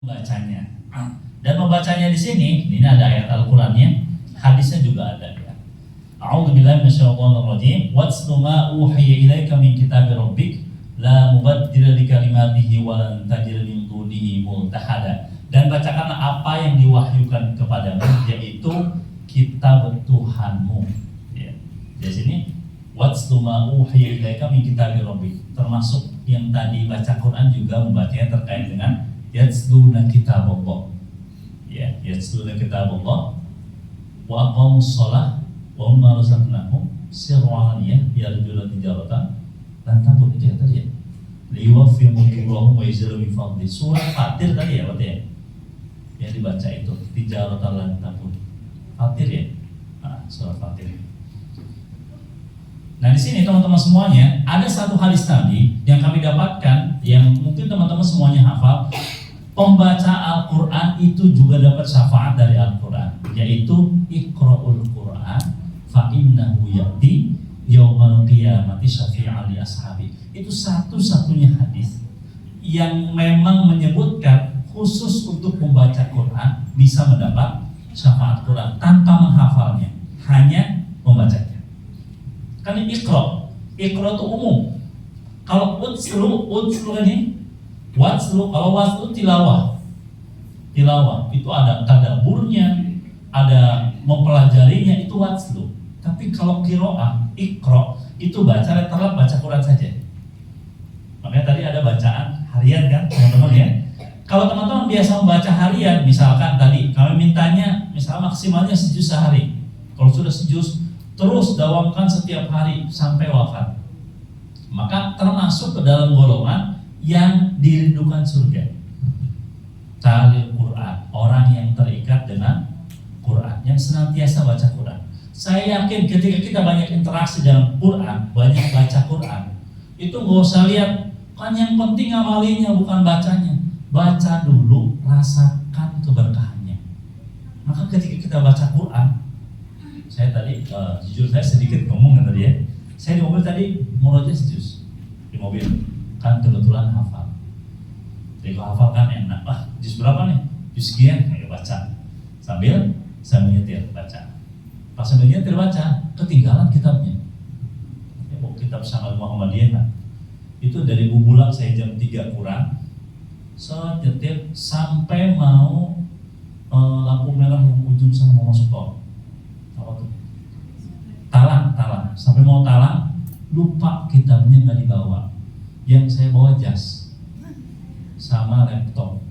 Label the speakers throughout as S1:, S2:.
S1: membacanya. Dan membacanya di sini, ini ada ayat Al-Qur'annya, hadisnya juga ada ya. A'udzubillahi minasyaitonirrajim. Watslu ma uhiya ilaika min kitabi rabbik la mubaddila likalimatihi wa lan tajida min dunihi multahada. Dan bacakanlah apa yang diwahyukan kepadamu, yaitu kitab Tuhanmu. Ya. Di sini watslu ma uhiya ilaika min kitabi rabbik, termasuk yang tadi baca Quran juga membacanya terkait dengan yatsluna kitaballah. Ya, yatsluna kitaballah wa aqamus shalah wa mimma razaqnahum sirran yarjuna tijaratan lan tabur. Itu ya tadi ya. Liwafihim ujurahum wa yazilum min fadli. Surah Fatir tadi ya berarti ya. Yang dibaca itu tijaratan lan tabur. Fatir ya. Surah Fatir. Nah di sini teman-teman semuanya ada satu hadis tadi yang kami dapatkan yang mungkin teman-teman semuanya hafal. Pembaca Al-Quran itu juga dapat syafaat dari Al-Quran, yaitu Iqra'ul Quran fa innahu ya'ti yaumal qiyamati syafi'an li ashabi. Itu satu-satunya hadis yang memang menyebutkan khusus untuk membaca Quran bisa mendapat syafaat Quran tanpa menghafalnya, hanya membacanya. Kan Iqra itu umum. Kalau utslu ini watslu, kalau watslu tilawah itu ada tadaburnya, ada mempelajarinya, itu watslu. Tapi kalau qiraah, iqra itu baca letterlah, baca Quran saja. Makanya tadi ada bacaan harian kan teman-teman ya. Kalau teman-teman biasa membaca harian, misalkan tadi kami mintanya misalnya maksimalnya sejuz sehari. Kalau sudah sejuz terus dawamkan setiap hari sampai wafat, maka termasuk ke dalam golongan yang dirindukan surga. Talil Quran, orang yang terikat dengan Quran, yang senantiasa baca Quran. Saya yakin ketika kita banyak interaksi dalam Quran, banyak baca Quran, itu gak usah lihat, kan yang penting amalinya bukan bacanya. Baca dulu, rasakan keberkahannya. Maka ketika kita baca Quran, saya tadi jujur saya sedikit ngomong kan tadi ya. Saya di mobil tadi murojaah sejuz di mobil. Kan kebetulan hafal. Jadi kalau hafal kan enak. Juz berapa nih? Juz sekian, ayo baca. Sambil nyetir baca. Pas sambil nyetir baca, ketinggalan kitabnya. Ya, kitab Syamal Muhammadiyah kan. Itu dari Bubulang saya jam 3 kurang. Nyetir sampai mau lampu merah yang ujung sana mau masuk tol. Apa tuh? Talang. Sampai mau talang, lupa kitabnya nggak dibawa. Yang saya bawa jas sama laptop,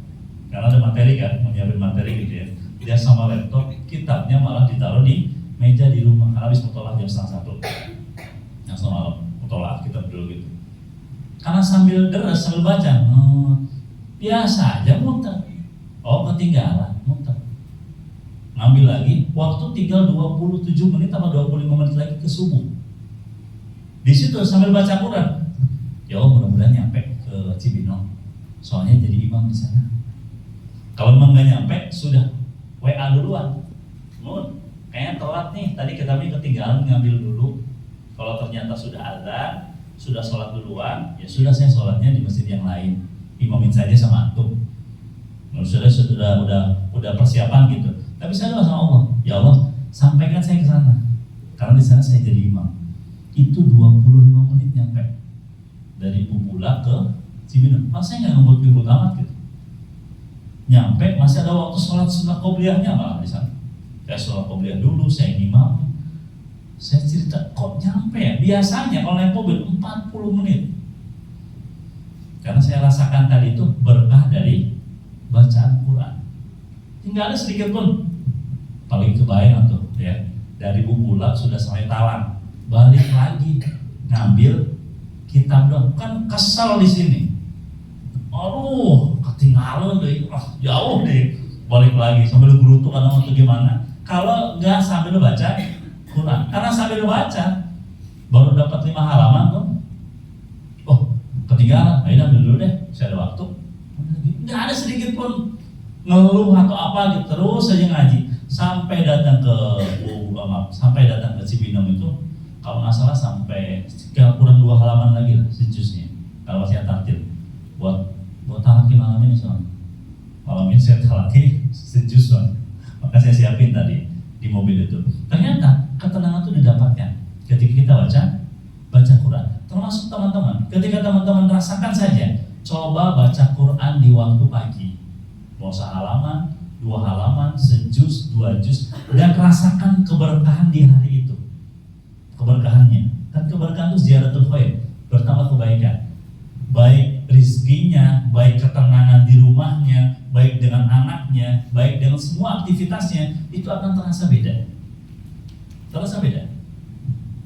S1: karena ada materi kan, mau nyiapin materi gitu ya. Jas sama laptop, kitabnya malah ditaruh di meja di rumah karena habis mutolak jam 12:30. Yang sama mutolak kitab dulu gitu. Karena sambil deres, sambil baca, biasa aja muter. Oh ketinggalan, muter. Ngambil lagi, waktu tinggal 27 menit atau 25 menit lagi ke subuh. Di situ sambil baca Quran. Ya mudah-mudahan nyampe ke Cibinong, soalnya jadi imam di sana. Kalau memang nggak nyampe, sudah WA duluan. Kayaknya telat nih, tadi kami ketinggalan ngambil dulu. Kalau ternyata sudah azan, sudah sholat duluan, ya sudah saya sholatnya di masjid yang lain. Imamin saja sama antum. Sudah persiapan gitu. Tapi saya doa sama Allah, ya Allah, sampaikan saya ke sana. Karena di sana saya jadi imam. Itu 25 menit nyampe. Dari Bubula ke Cibinong, saya nggak ngebut-ngebut amat gitu. Nyampe masih ada waktu sholat sunnah qobliyahnya malah di sana. Saya sholat qobliyah dulu, saya imam. Saya cerita kok nyampe ya. Biasanya kalau naik mobil 40 menit. Karena saya rasakan tadi itu berkah dari bacaan Quran. Tinggal ada sedikit pun. Paling kebayang tuh ya. Dari Bubula sudah sampai Talang, balik lagi ngambil kitab dong, kan kesal di sini. Aduh, ketinggalan deh, jauh deh. Balik lagi sambil gerutu kadang atau gimana. Kalau nggak sambil baca Quran, karena sambil baca baru dapat 5 halaman tuh. Oh, ketinggalan. Ayo ambil dulu deh, saya ada waktu. Nggak ada sedikit pun ngeluh atau apa gitu, terus saja ngaji sampai datang ke Cibinong itu. Kalau nggak salah sampai kurang 2 halaman lagi lah sejuznya. Kalau masih tartil buat talaki malam ini soalnya. Malam bawain saya lagi sejus Bang. Maka saya siapin tadi di mobil itu. Ternyata ketenangan itu didapatkan ketika kita baca Quran. Termasuk teman-teman, ketika teman-teman rasakan saja, coba baca Quran di waktu pagi. Mau sehalaman, 2 halaman, sejus, 2 juz, dan rasakan keberkahan di hari itu. Keberkahannya, kan keberkahan itu ziyaratul khair, bertambah kebaikan. Baik rizkinya, baik ketenangan di rumahnya, baik dengan anaknya, baik dengan semua aktivitasnya, itu akan terasa beda. Terasa beda.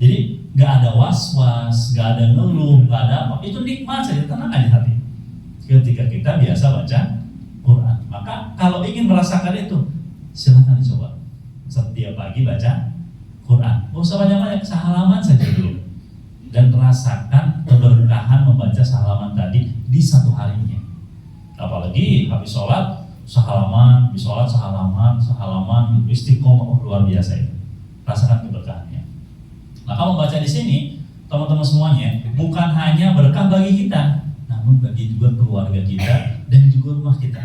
S1: Jadi nggak ada was-was, nggak ada ngeluh, nggak ada apa. Itu nikmat saja, tenang aja hati. Ketika kita biasa baca Quran, maka kalau ingin merasakan itu, silakan dicoba. Setiap pagi baca Quran, nggak usah banyak-banyak, sehalaman saja dulu. Dan rasakan keberkahan membaca sehalaman tadi di satu harinya. Apalagi habis sholat sehalaman, habis sholat sehalaman, istiqomah, luar biasa itu. Rasakan keberkahannya. Maka membaca di sini, teman-teman semuanya, bukan hanya berkah bagi kita, namun bagi juga keluarga kita dan juga rumah kita.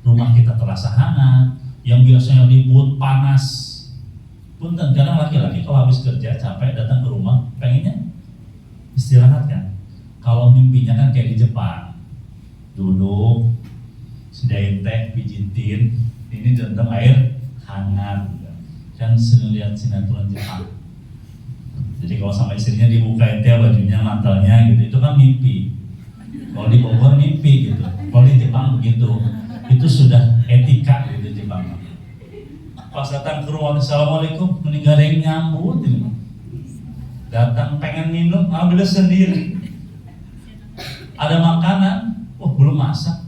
S1: Rumah kita terasa hangat, yang biasanya ribut, panas. Punten, kadang laki-laki kalau habis kerja capek datang ke rumah, pengennya istirahat kan. Kalau mimpinya kan kayak di Jepang, duduk, sediain teh, pijitin, ini rendam air hangat, kan lihat sinetron Jepang. Jadi kalau sama istrinya dibukain teh bajunya, mantelnya gitu, itu kan mimpi. Kalau di Bogor mimpi gitu, kalau di Jepang begitu, itu sudah etika gitu Jepang. Pas datang ke rumah, assalamualaikum, meninggal yang nyambut ini. Datang pengen minum, ambil sendiri. Ada makanan, belum masak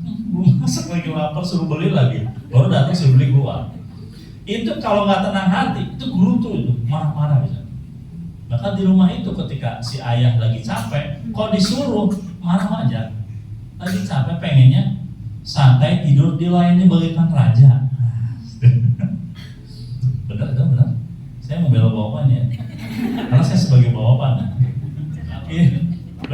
S1: lagi lapar, suruh beli lagi. Baru datang suruh beli keluar. Itu kalau nggak tenang hati, itu gerutu itu, marah-marah bisa. Bahkan di rumah itu ketika si ayah lagi capek, kok disuruh marah aja. Lagi capek, pengennya santai tidur dilayani bagaikan raja. Benar. Saya mau bela bawahan ya, karena saya sebagai bawahan.